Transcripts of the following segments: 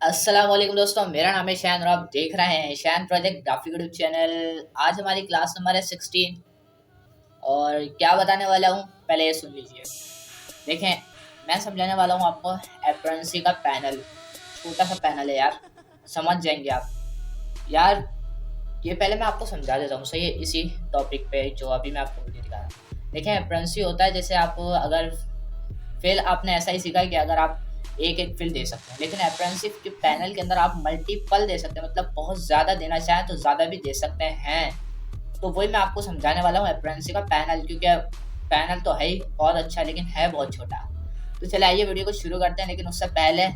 अस्सलाम वालेकुम दोस्तों, मेरा नाम है शैन और आप देख रहे हैं शैन प्रोजेक्ट ग्राफिक यूट्यूब चैनल। आज हमारी क्लास नंबर है 16 और क्या बताने वाला हूँ पहले ये सुन लीजिए। देखें, मैं समझाने वाला हूँ आपको एपरेंसी का पैनल। छोटा सा पैनल है यार, समझ जाएंगे आप यार। ये पहले मैं आपको समझा देता हूँ सही है, इसी टॉपिक पे जो अभी मैं आपको वीडियो दिखा रहा हूँ। देखें, एपरेंसी होता है जैसे आप अगर फिल आपने ऐसा ही सीखा है कि अगर आप एक एक फिल दे सकते हैं, लेकिन अप्रेंटिसशिप के पैनल के अंदर आप मल्टीपल दे सकते हैं, मतलब बहुत ज़्यादा देना चाहें तो ज़्यादा भी दे सकते हैं। तो वही मैं आपको समझाने वाला हूँ अप्रेंटिसशिप का पैनल, क्योंकि पैनल तो है ही बहुत अच्छा लेकिन है बहुत छोटा। तो चले आइए वीडियो को शुरू करते हैं, लेकिन उससे पहले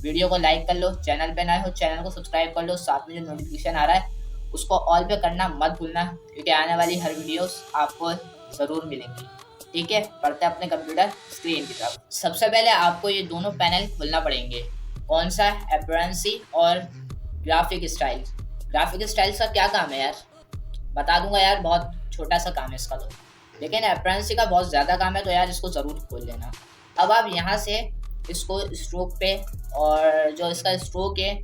वीडियो को लाइक कर लो, चैनल पे नए हो चैनल को सब्सक्राइब कर लो, साथ में जो नोटिफिकेशन आ रहा है उसको ऑल पे करना मत भूलना, क्योंकि आने वाली हर वीडियोस आपको ज़रूर मिलेंगी। ठीक है, पढ़ते हैं अपने कंप्यूटर स्क्रीन की तरफ। सबसे पहले आपको ये दोनों पैनल खोलना पड़ेंगे। कौन सा? एपरेंसी और ग्राफिक स्टाइल। ग्राफिक स्टाइल का क्या काम है यार, बता दूंगा यार, बहुत छोटा सा काम है इसका तो, लेकिन एपरेंसी का बहुत ज़्यादा काम है, तो यार इसको ज़रूर खोल लेना। अब आप यहाँ से इसको स्ट्रोक पे, और जो इसका स्ट्रोक है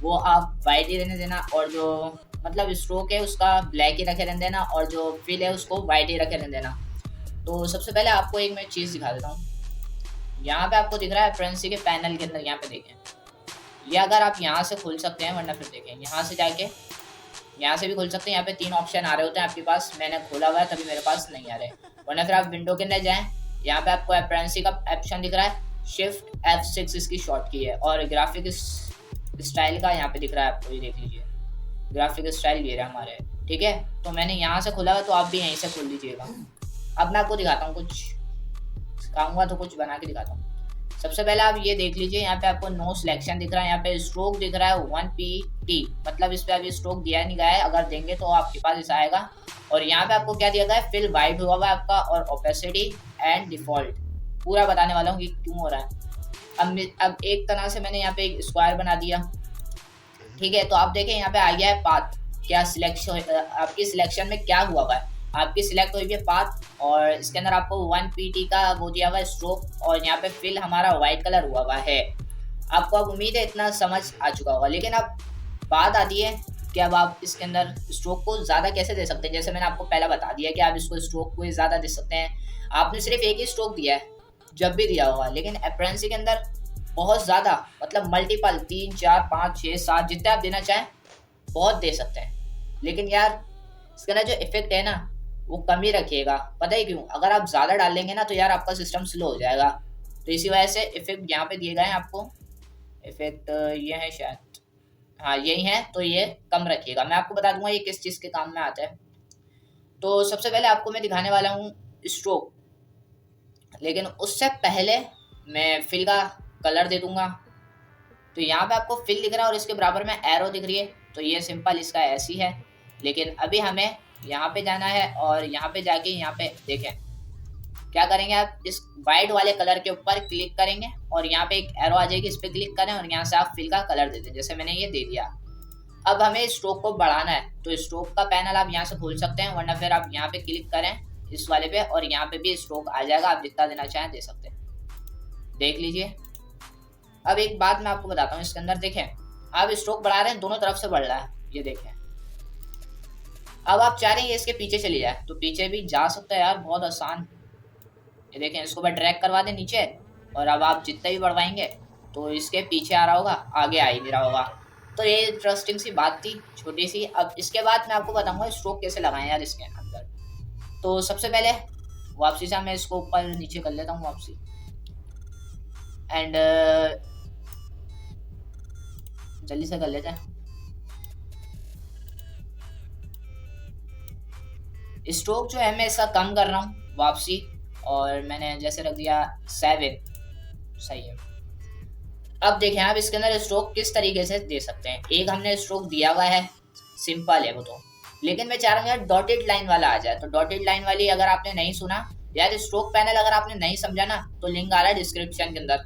वो आप वाइट ही रहने देना, और जो मतलब स्ट्रोक है उसका ब्लैक ही रखे रहने देना, और जो फिल है उसको वाइट ही रखे रहने देना। तो सबसे पहले आपको एक मैं चीज़ दिखा देता हूँ। यहाँ पे आपको दिख रहा है एपरेंसी के पैनल के अंदर, यहाँ पे देखें, ये अगर आप यहाँ से खोल सकते हैं, वरना फिर देखें यहाँ से जाके यहाँ से भी खोल सकते हैं। यहाँ पे 3 ऑप्शन आ रहे होते हैं आपके पास, मैंने खोला हुआ है तभी मेरे पास नहीं आ रहे। वरना फिर आप विंडो के अंदर जाएँ, यहाँ पे आपको एपरेंसी का ऑप्शन दिख रहा है, शिफ्ट F6 इसकी शॉर्ट की है, और ग्राफिक स्टाइल का यहाँ पे दिख रहा है आपको, ये देख लीजिए ग्राफिक स्टाइल ये रहा हमारे। ठीक है, तो मैंने यहाँ से खोला हुआ, तो आप भी यहीं से खोल लीजिएगा। अब मैं आपको दिखाता हूँ, कुछ सिखाऊंगा तो कुछ बना के दिखाता हूँ। सबसे पहले आप ये देख लीजिए, यहाँ पे आपको नो सिलेक्शन दिख रहा है, यहाँ पे स्ट्रोक दिख रहा है 1pt, मतलब इस पे अभी स्ट्रोक दिया नहीं गया है, अगर देंगे तो आपके पास ऐसा आएगा। और यहाँ पे आपको क्या दिया गया है, फिल वाइट हुआ हुआ है आपका, और ओपेसिटी एंड डिफॉल्ट। पूरा बताने वाला हूँ कि क्यों हो रहा है। अब एक तरह से मैंने यहाँ पे एक स्क्वायर बना दिया। ठीक है, तो आप देखें यहाँ पे आ गया है पाथ। क्या सिलेक्शन, आपकी सिलेक्शन में क्या हुआ है, आपकी सिलेक्ट हुई है पाथ, और इसके अंदर आपको 1pt का वो दिया हुआ है स्ट्रोक, और यहाँ पे फिल हमारा वाइट कलर हुआ है। आपको अब उम्मीद है इतना समझ आ चुका होगा, लेकिन अब बात आती है कि अब आप इसके अंदर स्ट्रोक को ज़्यादा कैसे दे सकते हैं। जैसे मैंने आपको पहले बता दिया कि आप इसको स्ट्रोक को ज़्यादा दे सकते हैं। आपने सिर्फ एक ही स्ट्रोक दिया है जब भी दिया होगा, लेकिन एपरेंसी के अंदर बहुत ज़्यादा, मतलब मल्टीपल 3 4 5 6 7 जितने आप देना चाहें बहुत दे सकते हैं। लेकिन यार इसका ना जो इफेक्ट है ना वो कम ही रखिएगा। पता है क्यों? अगर आप ज़्यादा डालेंगे ना तो यार आपका सिस्टम स्लो हो जाएगा। तो इसी वजह से इफेक्ट यहाँ पे दिए गए हैं आपको। इफेक्ट ये है शायद, हाँ यही है, तो ये कम रखिएगा। मैं आपको बता दूंगा ये किस चीज़ के काम में आता है। तो सबसे पहले आपको मैं दिखाने वाला हूँ स्ट्रोक, लेकिन उससे पहले मैं फिल का कलर दे दूंगा। तो यहाँ पे आपको फिल दिख रहा है और इसके बराबर में एरो दिख रही है, तो ये सिंपल इसका ऐसी है। लेकिन अभी हमें यहाँ पे जाना है, और यहाँ पे जाके यहाँ पे देखें क्या करेंगे, आप इस वाइट वाले कलर के ऊपर क्लिक करेंगे, और यहाँ पे एक एरो आ जाएगी, इस पर क्लिक करें, और यहाँ से आप फिल का कलर दे दें, जैसे मैंने ये दे दिया। अब हमें स्ट्रोक को बढ़ाना है, तो स्ट्रोक का पैनल आप यहाँ से खोल सकते हैं, वरना फिर आप यहाँ पे क्लिक करें इस वाले पे, और यहाँ पे भी स्ट्रोक आ जाएगा, आप जितना देना चाहें दे सकते हैं। देख लीजिए। अब एक बात मैं आपको बताता हूँ, इसके अंदर देखें आप स्ट्रोक बढ़ा रहे हैं, दोनों तरफ से बढ़ रहा है, ये देखें। अब आप चाह रहे हैं इसके पीछे चली जाए, तो पीछे भी जा सकता है यार, बहुत आसान। ये देखें, इसको मैं ड्रैग करवा दें नीचे, और अब आप जितने भी बढ़वाएंगे तो इसके पीछे आ रहा होगा, आगे आ ही नहीं रहा होगा। तो ये इंटरेस्टिंग सी बात थी, छोटी सी। अब इसके बाद मैं आपको बताऊंगा स्ट्रोक कैसे लगाएं यार इसके अंदर। तो सबसे पहले वापसी से मैं इसको ऊपर नीचे कर लेता हूँ वापसी, एंड जल्दी से कर लेते हैं। स्ट्रोक जो है मैं इसका कम कर रहा हूँ वापसी, और मैंने जैसे रख दिया 7, सही है। अब देखें आप इसके अंदर स्ट्रोक किस तरीके से दे सकते हैं। एक हमने स्ट्रोक दिया हुआ है, सिंपल है वो तो, लेकिन मैं चाह रहा हूँ यार डॉटेड लाइन वाला आ जाए। तो डॉटेड लाइन वाली अगर आपने नहीं सुना यार, स्ट्रोक पैनल अगर आपने नहीं समझा ना, तो लिंक आ रहा है डिस्क्रिप्शन के अंदर,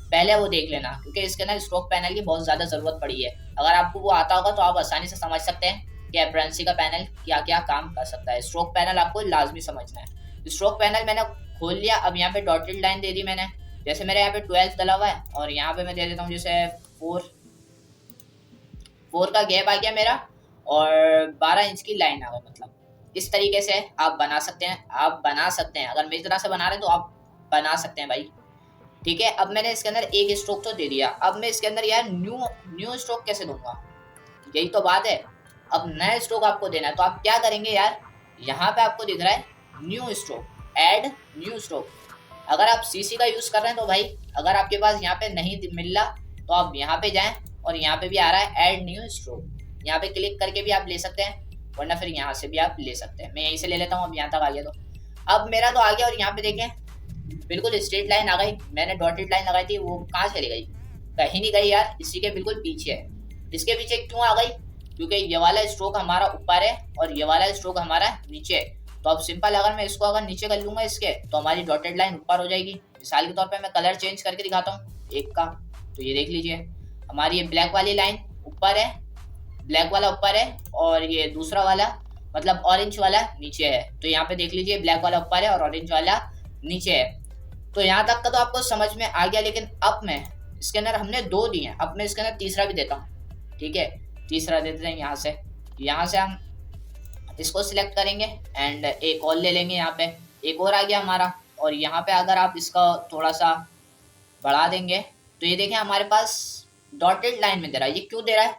पहले वो देख लेना, क्योंकि इसके अंदर स्ट्रोक पैनल की बहुत ज़्यादा ज़रूरत पड़ी है। अगर आपको वो आता होगा तो आप आसानी से समझ सकते हैं कि एपरेंसी का पैनल क्या क्या काम कर सकता है। स्ट्रोक पैनल आपको लाजमी समझना है। स्ट्रोक पैनल मैंने खोल लिया। अब यहाँ पे डॉटेड लाइन दे दी मैंने, जैसे मेरे यहाँ पे 12 डला हुआ है, और यहाँ पे मैं दे देता हूँ जैसे 4, 4 का गैप आ गया मेरा और 12 इंच की लाइन आ गई। मतलब इस तरीके से आप बना सकते हैं, अगर मेरी तरह से बना रहे हैं तो आप बना सकते हैं भाई। ठीक है, अब मैंने इसके अंदर एक स्ट्रोक तो दे दिया, अब मैं इसके अंदर यार न्यू स्ट्रोक कैसे दूंगा, यही तो बात है। अब नया स्ट्रोक आपको देना है तो आप क्या करेंगे यार, यहाँ पे आपको दिख रहा है new stroke, add new stroke. अगर आप सीसी का यूज कर रहे हैं तो भाई अगर आपके पास यहाँ पे नहीं मिल रहा तो आप यहाँ पे जाएं और यहाँ पे भी आ रहा है ऐड न्यू स्ट्रोक, यहाँ पे क्लिक करके भी आप ले सकते हैं, वरना फिर यहाँ से भी आप ले सकते हैं। मैं यहीं से ले लेता हूँ, अब यहाँ तक आ गया तो अब मेरा तो आ गया। और यहाँ पे देखें बिल्कुल स्ट्रेट लाइन आ गई, मैंने डॉटेड लाइन लगाई थी वो कहाँ चली गई, कहीं नहीं गई यार, इसी के बिल्कुल पीछे है। इसके पीछे क्यों आ गई, क्योंकि ये वाला स्ट्रोक हमारा ऊपर है और ये वाला स्ट्रोक हमारा नीचे है। तो अब सिंपल अगर मैं इसको अगर नीचे कर लूंगा इसके तो हमारी डॉटेड लाइन ऊपर हो जाएगी। मिसाल के तौर पे मैं कलर चेंज करके दिखाता हूँ एक का, तो ये देख लीजिए हमारी ये ब्लैक वाली लाइन ऊपर है, ब्लैक वाला ऊपर है और ये दूसरा वाला मतलब ऑरेंज वाला नीचे है। तो यहाँ पे देख लीजिए ब्लैक वाला ऊपर है और ऑरेंज वाला नीचे है। तो यहाँ तक का तो आपको समझ में आ गया, लेकिन अब मैं इसके अंदर हमने 2 दिए हैं, अब मैं इसके अंदर तीसरा भी देता हूँ। ठीक है, तीसरा देते हैं यहाँ से हम इसको सिलेक्ट करेंगे एंड एक और ले लेंगे, यहाँ पे एक और आ गया हमारा। और यहाँ पे अगर आप इसका थोड़ा सा बढ़ा देंगे तो ये देखें हमारे पास डॉटेड लाइन में दे रहा है। ये क्यों दे रहा है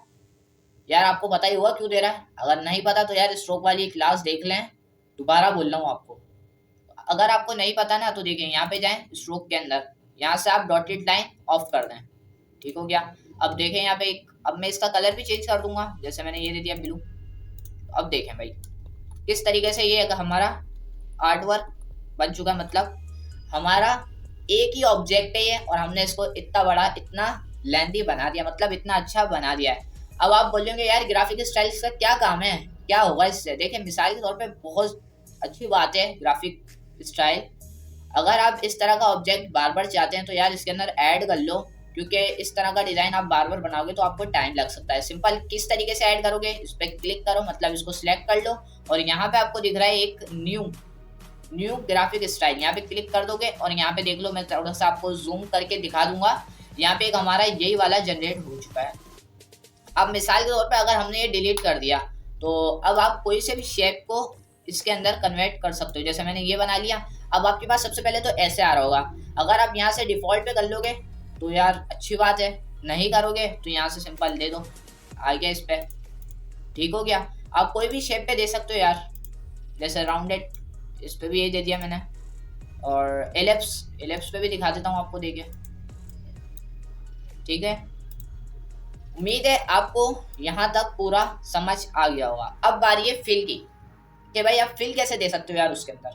यार, आपको पता ही होगा क्यों दे रहा है, अगर नहीं पता तो यार स्ट्रोक वाली क्लास देख लें, दोबारा बोल रहा हूँ आपको। अगर आपको नहीं पता ना तो देखिए यहाँ पे जाएं स्ट्रोक के अंदर, यहाँ से आप डॉटेड लाइन ऑफ कर दें, ठीक हो गया। अब देखें यहाँ पे अब मैं इसका कलर भी चेंज कर दूंगा, जैसे मैंने ये दे दिया ब्लू। अब देखें भाई किस तरीके से ये हमारा आर्ट वर्क बन चुका है, मतलब हमारा एक ही ऑब्जेक्ट है ये और हमने इसको इतना बड़ा इतना लेंथी बना दिया, मतलब इतना अच्छा बना दिया है। अब आप बोलेंगे यार ग्राफिक स्टाइल का क्या काम है, क्या होगा इससे। देखिए मिसाल के तौर पे बहुत अच्छी बात है ग्राफिक स्टाइल, अगर आप इस तरह का ऑब्जेक्ट बार बार चाहते हैं तो यार इसके अंदर ऐड कर लो, क्योंकि इस तरह का डिजाइन आप बार बार बनाओगे तो आपको टाइम लग सकता है। सिंपल किस तरीके से ऐड करोगे, इस पर क्लिक करो, मतलब इसको सिलेक्ट कर लो और यहाँ पे आपको दिख रहा है एक न्यू ग्राफिक स्टाइल, यहाँ पे क्लिक कर दोगे और यहाँ पे देख लो, मैं थोड़ा सा आपको जूम करके दिखा दूंगा। यहाँ पे एक हमारा यही वाला जनरेट हो चुका है। अब मिसाल के तौर पे अगर हमने ये डिलीट कर दिया तो अब आप कोई से भी शेप को इसके अंदर कन्वर्ट कर सकते हो। जैसे मैंने ये बना लिया, अब आपके पास सबसे पहले तो ऐसे आ रहा होगा, अगर आप यहाँ से डिफॉल्ट पे कर लोगे तो यार अच्छी बात है, नहीं करोगे तो यहाँ से सिंपल दे दो, आ गया इस पे, ठीक हो गया। आप कोई भी शेप पे दे सकते हो यार, जैसे राउंडेड, इस पे भी यही दे दिया मैंने, और एलिप्स पे भी दिखा देता हूँ आपको, देखिए ठीक है। उम्मीद है आपको यहाँ तक पूरा समझ आ गया होगा। अब बारी है फिल की, कि भाई आप फिल कैसे दे सकते हो यार उसके अंदर,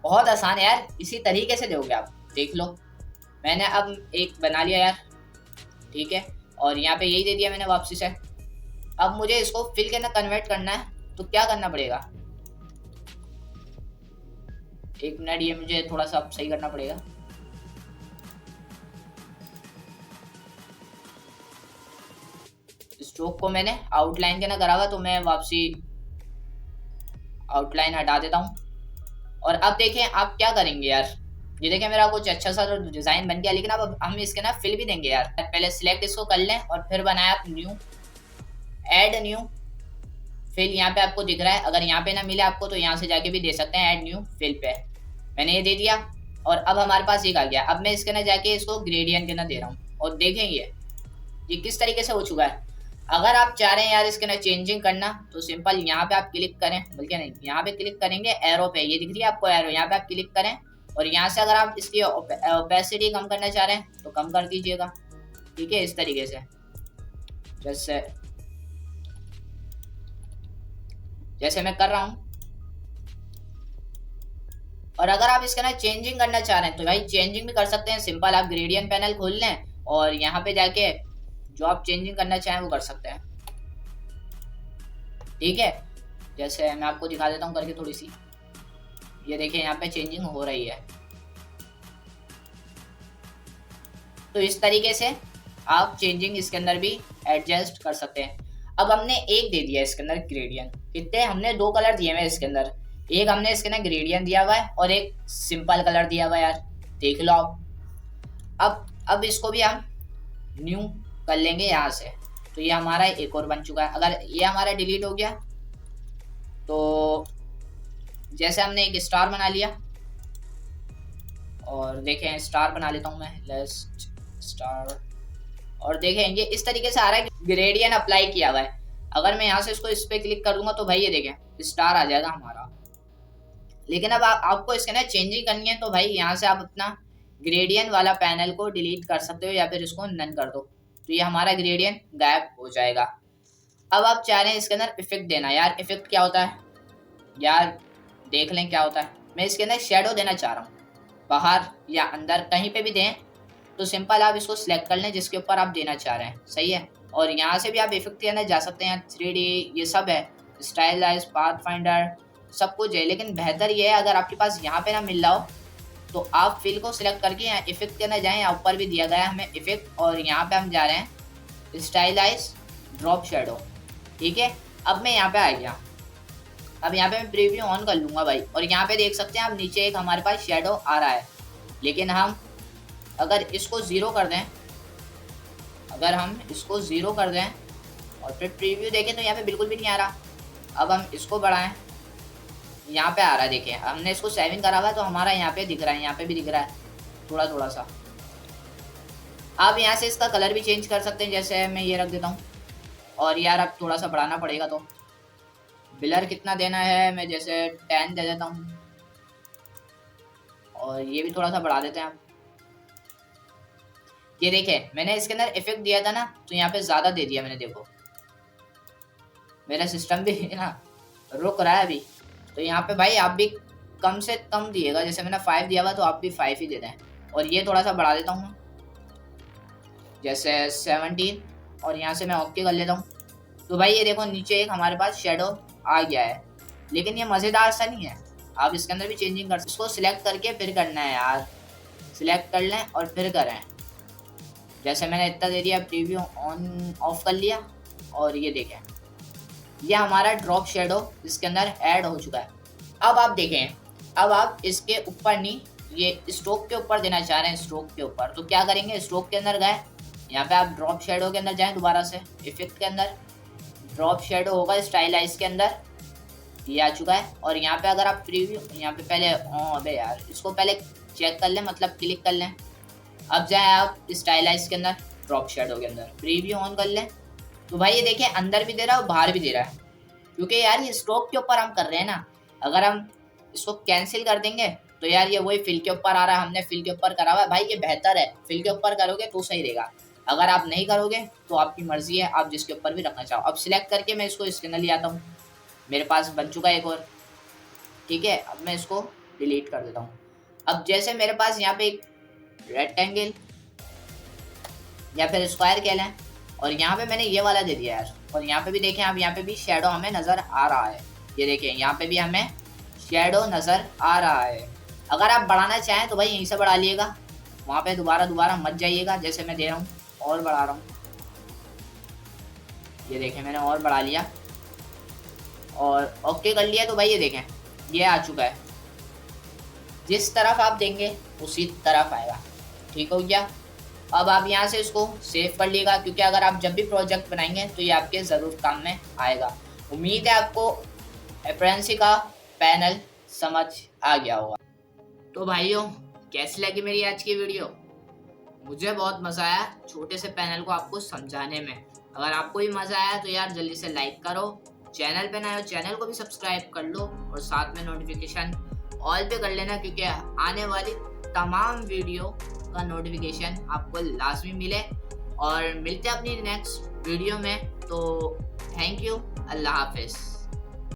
बहुत आसान है यार, इसी तरीके से दोगे आप, देख लो मैंने अब एक बना लिया यार, ठीक है, और यहाँ पे यही दे दिया मैंने वापसी से। अब मुझे इसको फिल के अंदर कन्वर्ट करना है तो क्या करना पड़ेगा, एक मिनट, ये मुझे थोड़ा सा सही करना पड़ेगा। स्ट्रोक को मैंने आउटलाइन के ना करा हुआ तो मैं वापसी आउटलाइन हटा देता हूँ। और अब देखें आप क्या करेंगे यार, ये देखें मेरा कुछ अच्छा सा तो डिजाइन बन गया, लेकिन अब हम इसके ना फिल भी देंगे यार। पहले सिलेक्ट इसको कर लें और फिर बनाया आप न्यू, ऐड न्यू फिल, यहाँ पे आपको दिख रहा है, अगर यहाँ पे ना मिले आपको तो यहाँ से जाके भी दे सकते हैं ऐड न्यू फिल पे, मैंने ये दे दिया। और अब हमारे पास एक आ गया, अब मैं इसके ना जाके इसको ग्रेडियंट के ना दे रहा हूँ और देखें ये किस तरीके से हो चुका है। अगर आप चाह रहे हैं यार इसके ना चेंजिंग करना तो सिंपल यहाँ पे आप क्लिक करें, बल्कि नहीं यहाँ पे क्लिक करेंगे एरो पे, ये दिख रही है आपको एरो, यहाँ पे आप क्लिक करें और यहाँ से अगर आप इसकी ओपेसिटी कम करना चाह रहे हैं तो कम कर दीजिएगा, ठीक है, इस तरीके से, जैसे मैं कर रहा हूँ। और अगर आप इसके ना चेंजिंग करना चाह रहे हैं तो भाई चेंजिंग भी कर सकते हैं, सिंपल आप ग्रेडियंट पैनल खोल लें और यहाँ पे जाके जो आप चेंजिंग करना चाहें वो कर सकते हैं, ठीक है। जैसे मैं आपको दिखा देता हूँ करके थोड़ी सी, ये देखिए यहाँ पे चेंजिंग हो रही है। तो इस तरीके से आप चेंजिंग इसके अंदर भी एडजस्ट कर सकते हैं। अब हमने एक दे दिया इसके अंदर ग्रेडियंट, कितने हमने 2 कलर दिए हुए इसके अंदर, एक हमने इसके अंदर ग्रेडियंट दिया हुआ है और एक सिंपल कलर दिया हुआ है यार, देख लो आप। अब इसको भी हम न्यू कर लेंगे यहाँ से, तो ये हमारा एक और बन चुका है। अगर ये हमारा डिलीट हो गया तो जैसे हमने एक स्टार बना लिया, और देखें स्टार बना लेता हूँ मैं, लेस्ट स्टार, और देखें ये इस तरीके से आ रहा है, ग्रेडियंट अप्लाई किया हुआ है। अगर मैं यहाँ से इसको इस पे क्लिक कर दूंगा तो भाई ये देखें स्टार आ जाएगा हमारा। लेकिन अब आपको इसके ना चेंजिंग करनी है तो भाई यहाँ से आप अपना ग्रेडियंट वाला पैनल को डिलीट कर सकते हो या फिर इसको नन कर दो, तो ये हमारा ग्रेडियंट गायब हो जाएगा। अब आप चाह रहे हैं इसके अंदर इफेक्ट देना। यार इफेक्ट क्या होता है यार, देख लें क्या होता है। मैं इसके अंदर शेडो देना चाह रहा हूँ, बाहर या अंदर कहीं पे भी दें, तो सिंपल आप इसको सिलेक्ट कर लें जिसके ऊपर आप देना चाह रहे हैं, सही है। और यहाँ से भी आप इफेक्ट के अंदर जा सकते हैं, 3D ये सब है, स्टाइलाइज, पाथ फाइंडर, सब कुछ है। लेकिन बेहतर ये है अगर आपके पास यहाँ पे ना मिल रहा हो तो आप फिल को सिलेक्ट करके यहाँ इफेक्ट के अंदर जाएँ, यहाँ ऊपर भी दिया गया है हमें इफेक्ट, और यहाँ पे हम जा रहे हैं स्टाइलाइज ड्रॉप शेडो, ठीक है। अब मैं यहाँ पे आ गया, अब यहाँ पे मैं प्रीव्यू ऑन कर लूँगा भाई, और यहाँ पे देख सकते हैं अब नीचे एक हमारे पास शेडो आ रहा है। लेकिन हम अगर इसको ज़ीरो कर दें, अगर हम इसको ज़ीरो कर दें और फिर प्रीव्यू देखें तो यहाँ पे बिल्कुल भी नहीं आ रहा। अब हम इसको बढ़ाएं, यहाँ पे आ रहा है, देखिए हमने इसको सेविंग करा हुआ है तो हमारा यहाँ पे दिख रहा है, यहाँ पे भी दिख रहा है थोड़ा थोड़ा सा। आप यहाँ से इसका कलर भी चेंज कर सकते हैं, जैसे मैं ये रख देता हूँ। और यार अब थोड़ा सा बढ़ाना पड़ेगा, तो ब्लर कितना देना है, मैं जैसे 10 दे देता हूँ, और ये भी थोड़ा सा बढ़ा देते हैं। ये देखें मैंने इसके अंदर इफेक्ट दिया था ना, तो यहाँ पे ज़्यादा दे दिया मैंने, देखो मेरा सिस्टम भी ना रुक रहा है अभी। तो यहाँ पे भाई आप भी कम से कम दिएगा, जैसे मैंने 5 दिया हुआ तो आप भी 5 ही दे दें। और ये थोड़ा सा बढ़ा देता हूँ जैसे 17, और यहाँ से मैं ओके कर लेता हूँ। तो भाई ये देखो नीचे एक हमारे पास शेडो आ गया है, लेकिन ये मज़ेदार सा नहीं है। आप इसके अंदर भी चेंजिंग कर, इसको सिलेक्ट करके फिर करना है यार, सिलेक्ट कर लें और फिर करें। जैसे मैंने इतना दे दिया, प्रीव्यू ऑन ऑफ कर लिया, और ये देखें ये हमारा ड्रॉप शेडो इसके अंदर ऐड हो चुका है। अब आप देखें, अब आप इसके ऊपर नहीं, ये स्ट्रोक के ऊपर देना चाह रहे हैं, स्ट्रोक के ऊपर, तो क्या करेंगे, स्ट्रोक के अंदर गए, यहाँ पे आप ड्रॉप शेडो के अंदर जाएं, दोबारा से इफेक्ट के अंदर ड्रॉप शेडो होगा, स्टाइलाइज के अंदर ये आ चुका है। और यहाँ पे अगर आप प्रीव्यू, यहाँ पे पहले अबे यार इसको पहले चेक कर लें, मतलब क्लिक कर लें। अब जाए आप स्टाइलाइज के अंदर, ड्रॉप शेडो के अंदर प्रीव्यू ऑन कर लें, तो भाई ये देखिए अंदर भी दे रहा है और बाहर भी दे रहा है, क्योंकि यार ये स्ट्रोक के ऊपर हम कर रहे हैं ना। अगर हम इसको कैंसिल कर देंगे तो यार ये वही फिल के ऊपर आ रहा है, हमने फिल के ऊपर करा हुआ है भाई, ये बेहतर है, फिल के ऊपर करोगे तो सही रहेगा। अगर आप नहीं करोगे तो आपकी मर्जी है, आप जिसके ऊपर भी रखना चाहो। अब सिलेक्ट करके मैं इसको इसके अंदर ले आता हूँ, मेरे पास बन चुका है एक और, ठीक है। अब मैं इसको डिलीट कर देता हूँ। अब जैसे मेरे पास यहाँ पे एक रेक्टेंगल या फिर स्क्वायर कह लें, और यहाँ पे मैंने ये वाला दे दिया यार, और यहाँ पे भी देखें आप, यहाँ पे भी शेडो हमें नज़र आ रहा है, ये देखें यहाँ पे भी हमें शेडो नज़र आ रहा है। अगर आप बढ़ाना चाहें तो भाई यहीं से बढ़ा लिएगा, वहाँ पे दोबारा मत जाइएगा। जैसे मैं दे रहा हूँ और बढ़ा रहा हूँ, ये देखें मैंने और बढ़ा लिया और ओके कर लिया, तो भाई ये देखें ये आ चुका है। जिस तरफ आप देंगे उसी तरफ आएगा, ठीक हो गया। अब आप यहाँ से इसको सेव कर लीजिएगा, क्योंकि अगर आप जब भी प्रोजेक्ट बनाएंगे तो ये आपके ज़रूर काम में आएगा। उम्मीद है आपको एपरेंसी का पैनल समझ आ गया होगा। तो भाइयों कैसी लगी मेरी आज की वीडियो? मुझे बहुत मज़ा आया छोटे से पैनल को आपको समझाने में। अगर आपको भी मज़ा आया तो यार जल्दी से लाइक करो, चैनल पे नए हो चैनल को भी सब्सक्राइब कर लो, और साथ में नोटिफिकेशन ऑल पे कर लेना, क्योंकि आने वाली तमाम वीडियो का नोटिफिकेशन आपको लाजमी मिले। और मिलते हैं अपनी नेक्स्ट वीडियो में, तो थैंक यू, अल्लाह हाफिज़।